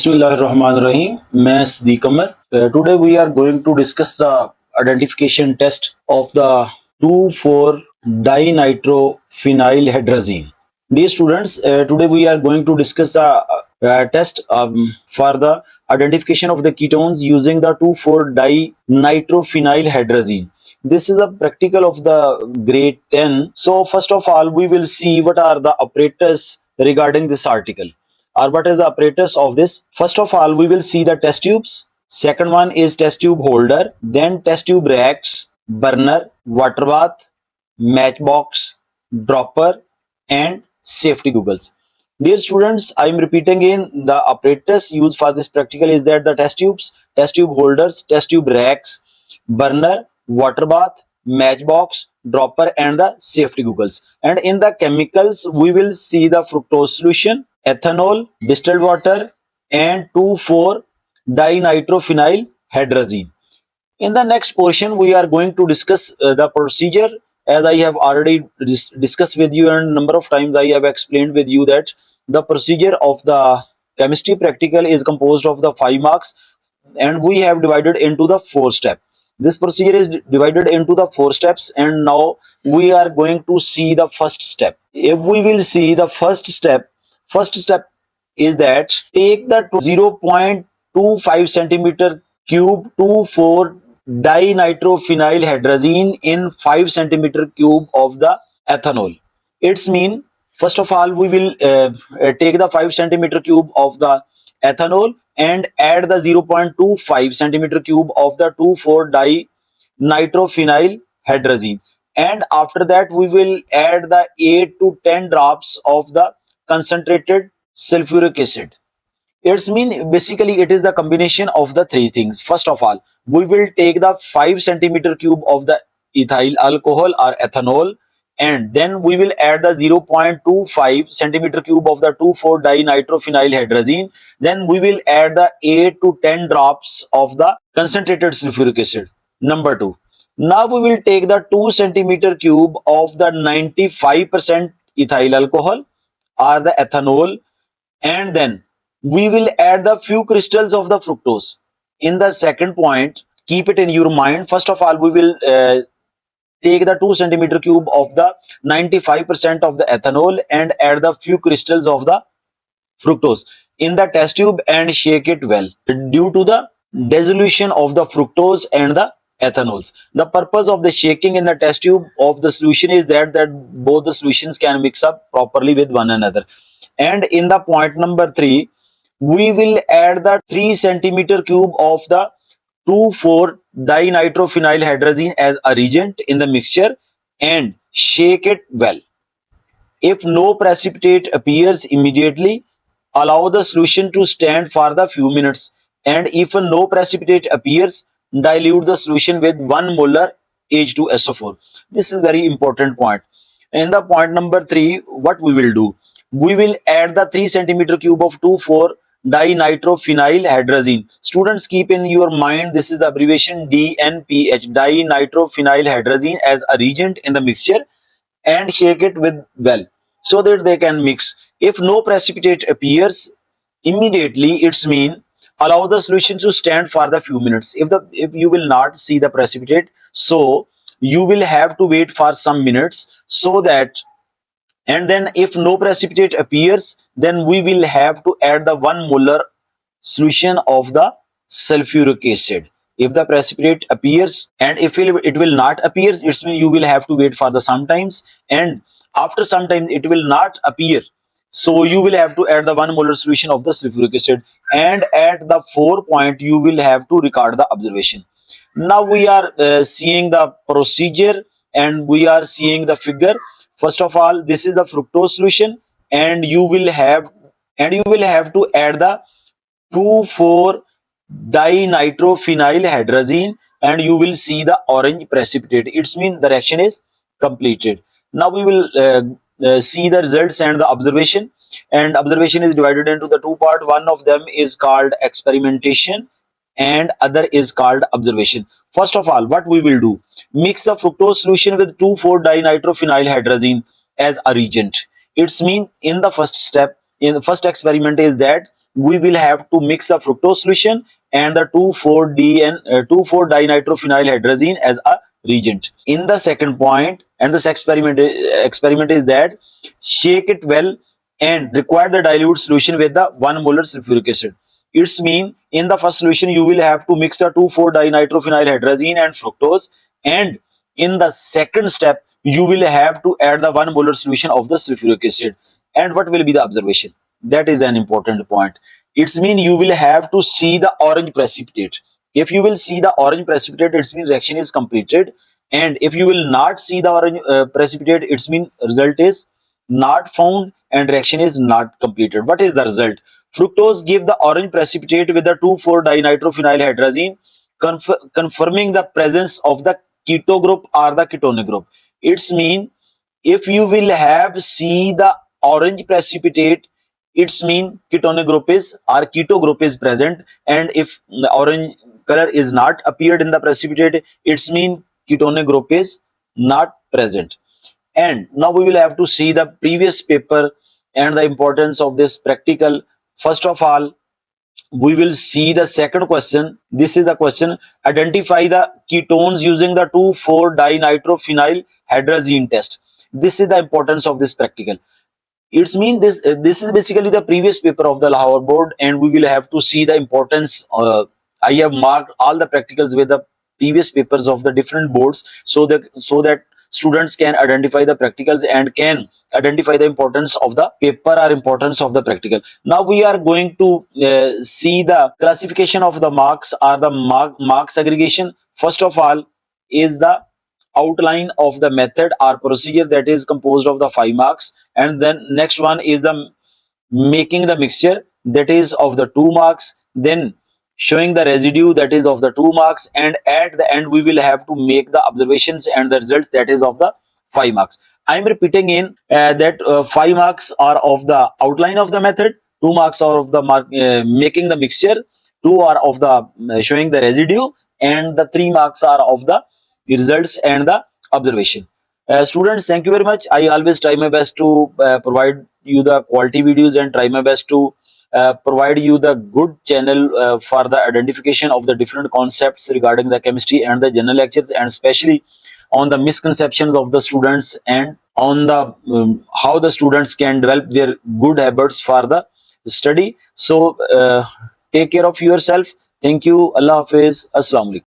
Bismillahirrahmanirrahim. मैं Siddiq Amar. Today we are going to discuss the identification test of the 2,4-dinitrophenylhydrazine. Dear students, today we are going to discuss the test for the identification of the ketones using the 2,4-dinitrophenylhydrazine. This is a practical of the grade 10. So first of all, we will see what are the apparatus regarding this article, or what is the apparatus of this. First of all, we will see the test tubes. Second one is test tube holder, then test tube racks, burner, water bath, matchbox, dropper, and safety goggles. Dear students, I am repeating again, the apparatus used for this practical is that the test tubes, test tube holders, test tube racks, burner, water bath, matchbox, dropper, and the safety goggles. And in the chemicals, we will see the fructose solution, ethanol, distilled water, and 2,4-dinitrophenylhydrazine. In the next portion, we are going to discuss the procedure. As I have already discussed with you, and number of times I have explained with you that the procedure of the chemistry practical is composed of the 5 marks, and we have divided into the 4 step. This procedure is divided into the 4 steps, and now we are going to see the first step. If we will see the first step is that take the 0.25 centimeter cube 2,4 dinitrophenylhydrazine in 5 centimeter cube of the ethanol. It's mean, first of all, we will take the 5 centimeter cube of the ethanol and add the 0.25 centimeter cube of the 2,4 dinitrophenylhydrazine, and after that we will add the 8 to 10 drops of the concentrated sulfuric acid. It's mean basically it is the combination of the three things. First of all, we will take the 5 centimeter cube of the ethyl alcohol or ethanol, and then we will add the 0.25 centimeter cube of the 2,4 dinitrophenylhydrazine. Then we will add the 8 to 10 drops of the concentrated sulfuric acid. Number 2, now we will take the 2 centimeter cube of the 95% ethyl alcohol or the ethanol, and then we will add the few crystals of the fructose. In the second point, keep it in your mind. First of all, we will take the 2 centimeter cube of the 95% of the ethanol and add the few crystals of the fructose in the test tube and shake it well due to the dissolution of the fructose and the ethanols. The purpose of the shaking in the test tube of the solution is that both the solutions can mix up properly with one another. And in the point number 3, we will add the 3 centimeter cube of the 2,4 dinitrophenylhydrazine as a reagent in the mixture and shake it well. If no precipitate appears immediately, allow the solution to stand for the few minutes, and if no precipitate appears, dilute the solution with 1 molar H2SO4. This is very important point. In the point number 3, what we will do? We will add the 3 centimeter cube of 2,4 dinitrophenylhydrazine. Students, keep in your mind, this is the abbreviation DNPH, dinitrophenylhydrazine, as a reagent in the mixture, and shake it with well so that they can mix. If no precipitate appears immediately, it's mean allow the solution to stand for the few minutes. If you will not see the precipitate, so you will have to wait for some minutes, so that, and then if no precipitate appears, then we will have to add the 1 molar solution of the sulfuric acid. If the precipitate appears, and if it will not appear, it's mean you will have to wait for the sometimes, and after some time it will not appear, so you will have to add the 1 molar solution of the sulfuric acid, and at the 4 point you will have to record the observation. Now we are seeing the procedure, and we are seeing the figure. First of all, this is the fructose solution, and you will have to add the 2,4 dinitrophenylhydrazine, and you will see the orange precipitate. It's mean the reaction is completed. Now we will see the results and the observation. And observation is divided into the 2 part. One of them is called experimentation and other is called observation. First of all, what we will do, mix the fructose solution with 2,4 dinitrophenylhydrazine as a reagent. It's mean in the first step, in the first experiment, is that we will have to mix the fructose solution and the 2,4-D and 2,4-dinitrophenyl hydrazine as a reagent. In the second point, and this experiment is that shake it well and require the dilute solution with the 1 molar sulfuric acid. It's mean in the first solution you will have to mix the 2,4-dinitrophenylhydrazine and fructose, and in the second step you will have to add the 1 molar solution of the sulfuric acid. And what will be the observation? That is an important point. It's mean you will have to see the orange precipitate. If you will see the orange precipitate, it's mean reaction is completed. And if you will not see the orange precipitate, it's mean result is not found and reaction is not completed. What is the result? Fructose give the orange precipitate with the 2,4-dinitrophenylhydrazine, confirming the presence of the keto group or the ketone group. It's mean if you will have see the orange precipitate, it's mean ketone group is or keto group is present, and if the orange color is not appeared in the precipitate, it's mean ketone group is not present. And now we will have to see the previous paper and the importance of this practical. First of all, we will see the second question. This is the question: identify the ketones using the 2,4-dinitrophenyl hydrazine test. This is the importance of this practical. It's mean this is basically the previous paper of the Lahore board, and we will have to see the importance. I have marked all the practicals with the previous papers of the different boards, so that students can identify the practicals and can identify the importance of the paper or importance of the practical. Now we are going to see the classification of the marks or the marks segregation. First of all is the outline of the method or procedure, that is composed of the 5 marks, and then next one is the making the mixture, that is of the 2 marks, then showing the residue, that is of the 2 marks, and at the end we will have to make the observations and the results, that is of the 5 marks. I'm repeating in that 5 marks are of the outline of the method, 2 marks are of the making the mixture, 2 are of the showing the residue, and the 3 marks are of the results and the observation. Students, thank you very much. I always try my best to provide you the quality videos and try my best to provide you the good channel for the identification of the different concepts regarding the chemistry and the general lectures, and especially on the misconceptions of the students, and on the how the students can develop their good habits for the study. So take care of yourself. Thank you. Allah Hafiz. Assalamu alaikum.